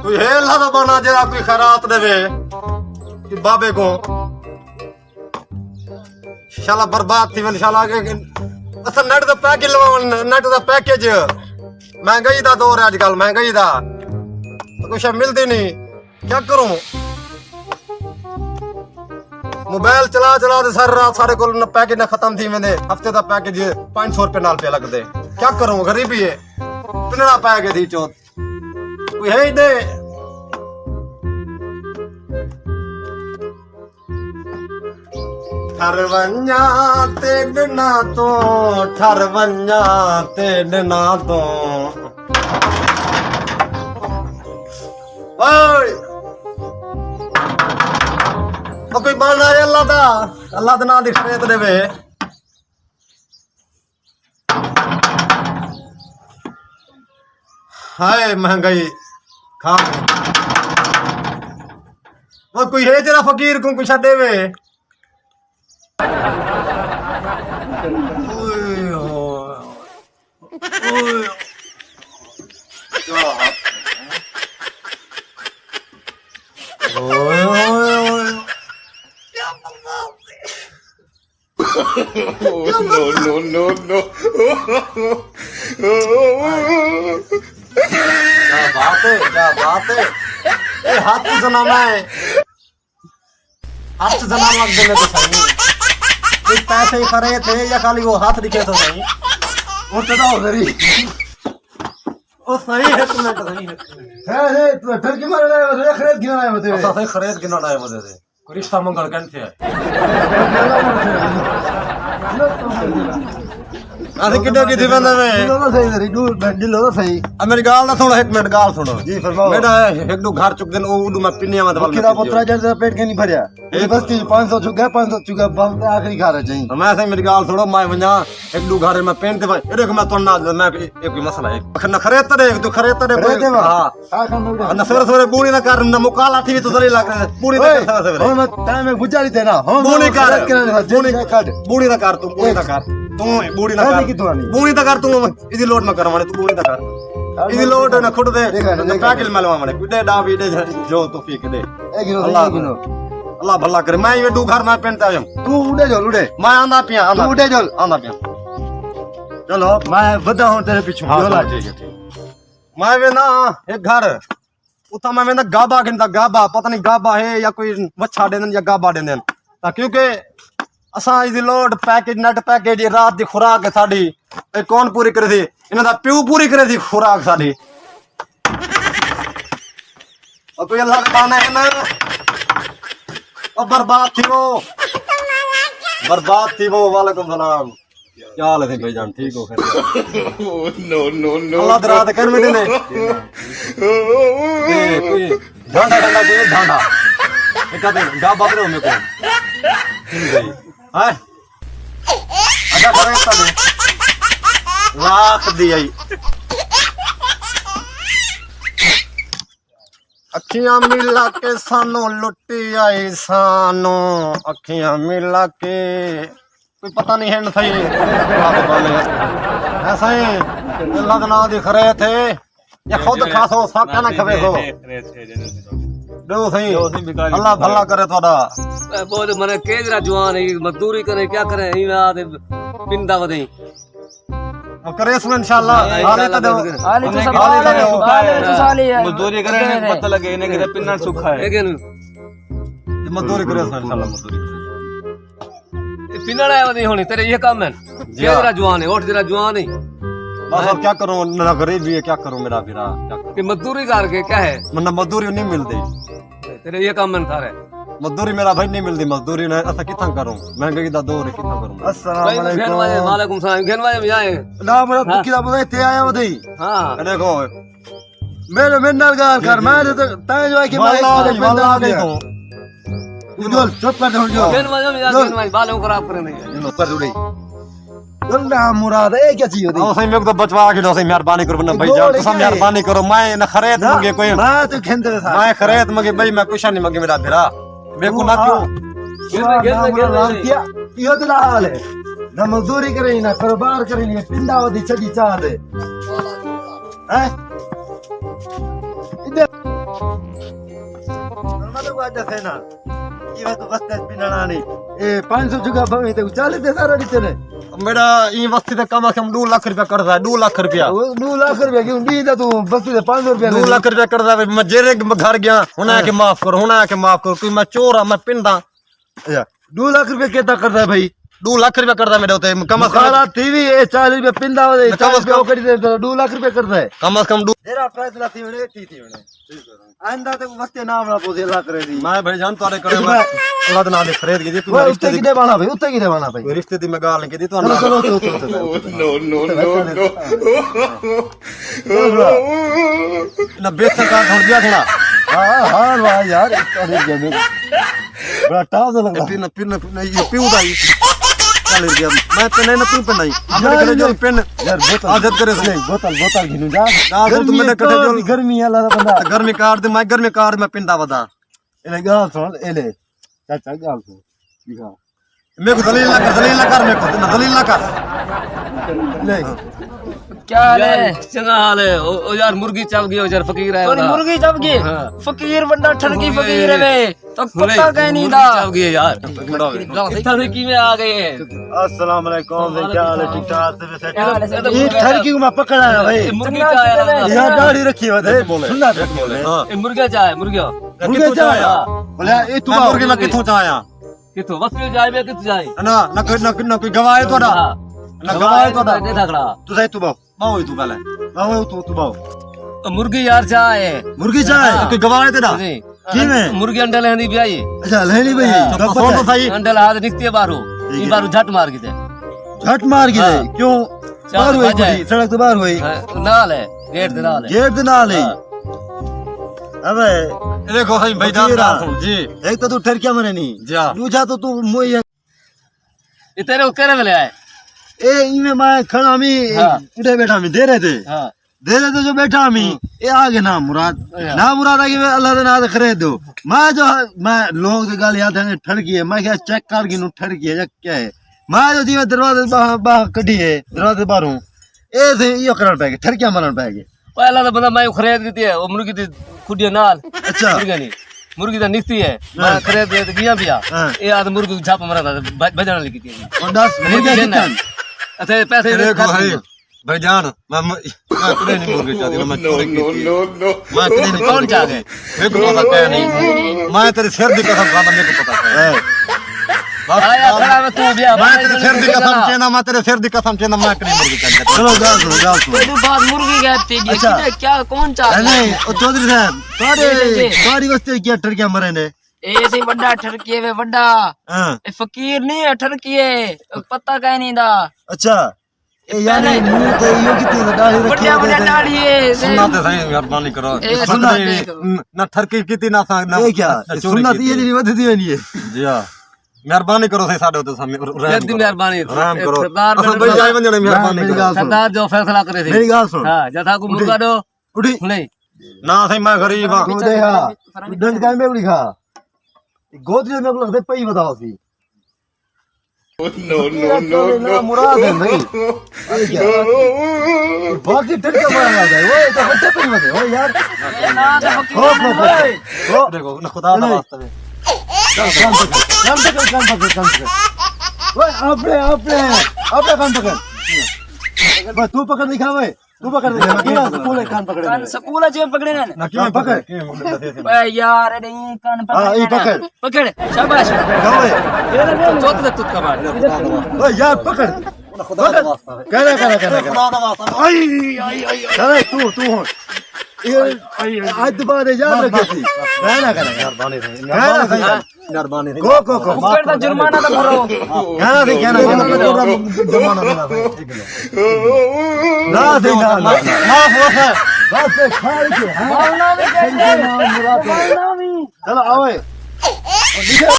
कोई हेला तो बना जरा कोई खैरात देवे कि बाबे को शाला बर्बाद थी वन शाला के असा नेट दा पैकेज लवावन नेट दा पैकेज महंगाई दा दौर है आजकल महंगाई दा तो कुछ मिलती नहीं क्या करूं मोबाइल चला चला ते सारी रात सारे को पैकेज ना खत्म थी मैंने हफ्ते दा पैकेज 500 रुपए नाल पे लगदे क्या करूं गरीबी है पिनड़ा पैकेज दी चोत कोई है ही दे ठरवंजा ते डना तो ठरवंजा ते डना तो ओए तो कोई बाना है अल्लाह दा ना दी खरीद देवे हाय महंगाई खा वो कोई है जरा फकीर को कुछ देवे No. क्या बात है ए हाथ जनाना है हाथ जना लग देने तो सही कोई पैसे ही खरे थे या खाली वो हाथ दिखे तो सही वो तो गरी ओ सही है तुम्हें तो सही है तू फिर क्यों मार रहा है खरीद गिना है मुझे ऐसा सही खरीद गिना है मुझे से कोई रिश्ता मंगल कैसे है आधे किड्डे की थी बंदा में दिलो सही रे दूर दिलो सही मेरी गाल ना सुनो एक मिनट गाल सुनो जी फरमाओ बेटा एक दो घर चुक दिन ओ मैं पिन्ने में किला पुत्रा जल्दी पेट के नहीं भरया ये बस्ती 500 चुका बम आखिरी खा रहे चाहिए तो मैं से मेरी गाल सुनो मैं वना एक दो घर में पेंट भाई ए देखो मैं तो ना मैं एक मसला है न खरीद तो एक तो खरीद तो हां न सवेरे बूढ़ी ना कर न मुकाला थी तो सही लग रहा है बूढ़ी ना कर सवेरे हम टाइम में गुजारी थे ना हम बूढ़ी कर बूढ़ी ना कर तू बूढ़ी ना कर बूढ़ी ना कर तू इदी लोड ना कर माने तू बूढ़ी ना कर इदी लोड ना खुद दे पैकेज मलवा माने दे डाबी दे जो तो फीक दे अल्लाह भला करे मैं ये दो घर में पहनता हूं तू उड़े जो उड़े मैं आंदा पिया तू उड़े जो आंदा पिया चलो मैं बदा हूं तेरे पीछे ठीक है मैं वे ना एक घर उता मैं वे ना गाबा गिनता गाबा पता नहीं गाबा है या कोई वच्छा देन या गाबा देन ता क्योंकि असा इदी लोड पैकेज नेट पैकेज रात दी खुराक है साडी ए कौन पूरी करे थी इना दा प्यू पूरी करे थी खुराक साडी और कोई अल्लाह खाना है ना और बर्बाद थी वो वालेकुम सलाम क्या हाल है भाईजान ठीक हो फिर No. अल्लाह दे रात कर में देने कोई ढांडा कोई ढांडा एक दिन गाबा करो मेरे को गई है अच्छा करे तब लाख दी आई अखियां मिला के सानू लुटी आई सानू अखियां मिला के कोई पता नहीं है सही ऐसा ही अल्लाह के नाम दिख रहे थे या खुद खासो साका ना खवे हो दो सही अल्लाह भला करे थोड़ा बहुत मने केजरा जवान है मजदूरी करे क्या करे इमाद पिंदा वदे करे सुन इंशाल्लाह हाले तो दो हाले तो सब हाले तो साली है मजदूरी करे ने पता लगे इन्हें कि पिन्ना सूखा है लेकिन मजदूरी करे सुन इंशाल्लाह मजदूरी पिन्ना है वदे होनी तेरे ये काम है केजरा जवान है ओठ जरा जवान है बस अब क्या करूं ना गरीबी है क्या करूं मेरा फिरा क्या करूं कि मजदूरी करके क्या है मन्ना मजदूरी नहीं मिलती तेरे ये काम में थारे मजदूरी मेरा भाई नहीं मिलती मजदूरी ने ऐसा कितना करूं महंगाई दा दौर है कितना करूं अस्सलाम वालेकुम वालेकुम सलाम घेनवाए में आए ना मेरा किला बोले ते आया वदई हां देखो मेरे नाल गाल कर मैं तो ता जो है कि मैं वाला आ गई तो उजल चुप कर दो जो घेनवाए में घेनवाए बालों खराब करे नहीं कर उड़ी गंदा मुराद है क्या चीज होती हां सही मेरे को तो बचवा के दो सही मेहरबानी करो ना भाई जान तो मेहरबानी करो मैं ना खरीद मंगे कोई मैं तो खेंदे था मैं खरीद मंगे भाई मैं कुछ नहीं मंगे मेरा फिरा मेरे को ना क्यों यो तो हाल है ना मजदूरी करे ना कारोबार करे ना पिंडा वदी चढ़ी चाह दे हैं इधर मतलब आज से ना ये तो बस पिनना नहीं ए 500 जुगा भवे ते 40 दे सारा नीचे ने मेरा ई वस्ती ते कम से कम 2 लाख रुपया करदा है 2 लाख रुपया 2 लाख रुपया क्यों दी दा तू बस ते 500 रुपया 2 लाख रुपया करदा है मैं जेरे घर गया हुना के माफ करो हुना के माफ करो कोई मैं चोर मैं पिंदा अच्छा 2 लाख रुपया केता करदा है भाई 2 लाख रुपया करदा मेरे उते कम से काला टीवी ए 40 रुपया पिंदा हो 40 रुपया करी दे 2 लाख रुपया करदा है कम 2 तेरा फैसला थी वणे थी वणे आंदा ते वस्ते नाम ना बोझे ला करे दी मैं भाई जान तोरे करे मैं अल्लाह दे नाम दे खरीद के दी तू उत्ते की दे बाना भाई उत्ते की दे बाना भाई रिश्ते दी मैं गाल नहीं की दी तू चलो चलो No, no, no, no. ना बेच का छोड़ दिया थोड़ा हां हां वाह यार अरे जमे बड़ा टाव लगा पिन ये पीऊदा ही चल गया मैं तो नहीं ना पी पे नहीं अपने घर जो पेन यार बोतल आदत करे नहीं बोतल घिनु जा ना तो तुम मैंने कटे जो गर्मी वाला बंदा गर्मी कार दे मैं गर्मी कार में पिंदा बता एले गाल सुन एले चाचा गाल सुन दिखा मेरे को दलील कर मेरे को दलील कर ले क्या हाल यार है चंगा हाल है ओ यार मुर्गी चप गई यार फकीर है और मुर्गी जब गई हाँ। फकीर बंदा ठरकी फकीर है वे तो सुने, पता कहीं नहीं मुर्गी था चप गई है यार इतना की में आ गए अस्सलाम वालेकुम क्या हाल है ठीक ठाक से क्या हाल है सेट सब? ये ठरकी को मैं पकड़ा है भाई मुर्गी क्या है यार दाढ़ी रखी है सुनना हां ए मुर्गा क्या है मुर्गा मुर्गे जाया बोले ये तू मैं मुर्गे ना किथों चाया कितो बस में जाए मैं कितो जाए ना कोई गवाह है तोड़ा ना गवाह है तोड़ा दे थकड़ा तू सही तू बाओ बाओ तू पहले बाओ तू बाओ मुर्गी यार चाहे मुर्गी चाय कोई गवाह है तेरा की में मुर्गी अंडा लेनी भी आई अच्छा लेनी भाई तो तो सही अंडा हाथ निकती है बाहरों ये बारू झट मार के दे झट मार के दे क्यों बाहर हुई बजाए। सड़क तो बाहर हुई नाल है गेट दे नाल है गेट दे नाल ही अबे देखो सही भाई जान सुन जी एक तो तू ठरकिया मरे नहीं जा दूसरा तो तू मोई ये तेरे को केरे में ले आए ए इमे मैं खड़ा मी हाँ। उठे बैठा मी दे रहे थे हां दे रहे थे जो बैठा मी ये आगे ना मुराद आ कि अल्लाह के नाम से खरीद दो मैं लोग की गाल याद है ठरकी है मैं क्या चेक कर गिनू ठरकी है या क्या है मैं जो जी दरवाजे बाहर कढ़ी है दरवाजे बाहर हूं ए से यो करन पे ठरकिया मारन पे पहला तो बंदा मैं खरीद दी है वो मुर्गी दी खुदिया नाल अच्छा मुर्गी नहीं मुर्गी तो निकती है मैं खरीद दे गया भी हाँ। ये आद मुर्गी को झाप मारा था बजाने लगी थी और 10 मुर्गे कितना अच्छा पैसे देखो भाई भाई जान मैं कदे नहीं मुर्गे चाहती मैं चोरी की थी मैं कदे नहीं कौन चाह गए मेरे को पता है नहीं मैं तेरे सिर दी कसम खाता मेरे को पता है आया खड़ा में तू भी मैं तेरे सिर दी कसम चेना मैं तेरे सिर दी कसम चेना मैं कदे मुर्गे चाहती चलो गाल सुनो तेरी बात मुर्गी कहती है अच्छा। किधर क्या कौन चाहता है नहीं ओ चौधरी साहब तुम्हारी वस्ते क्या ठरकिया मरे ने ऐसे बड़ा ठरकी है वे बड़ा हां ये फकीर नहीं है ठरकी है पता कहीं नहीं था अच्छा ए यानी मुंह ते यो कितनी दाढ़ी रखी बढ़िया बढ़िया है दाढ़ी है सुनना तो सही मेहरबानी करो ए, सुनना सुनना ना ठरकी कितनी ना ना ये क्या सुनना तो ये नहीं वधती है नहीं जी हां मेहरबानी करो सही साडे तो सामने रहम करो मेहरबानी रहम करो सरदार असल भाई जाई वंजणे मेहरबानी मेरी करो गाल सुन सरदार जो फैसला करे थे मेरी गाल सुन हां जथा को मुर्गा दो उठी नहीं ना सही मैं गरीब हां तू दे हां दंड काय में उड़ी खा गोदरी में लगते पई बताओ सी No, no, ना मुराद है भाई ये क्या बाकी ठरकिया मारना जाए वो तो हट्टे पई मत ओ यार ना तो फकीर हो देखो ना खुदा का वास्ता में काम पकड़ वो अपने काम पकड़ बस तू पकड़ दिखा भाई तू पकड़ दिखा क्या स्कूल कान पकड़े कान स्कूल जे पकड़े ने ना क्यों पकड़ ओए यार अरे ये कान हाँ, ये पकड़ पकड़ शाबाश भाई चौथ तक तुत का मार ओ यार पकड़ खुदा का वास्ता में कहना खुदा का वास्ता में आई चले तू हो ये आज दोबारा याद रखे थी कहना मेहरबानी सही कहना सही मेहरबानी सही को ऊपर का जुर्माना तो भरो कहना थी जमाना देना सही ठीक है ना दे ना माफ हो है बस खाई के मारना भी कहते हैं मारना भी चलो आओ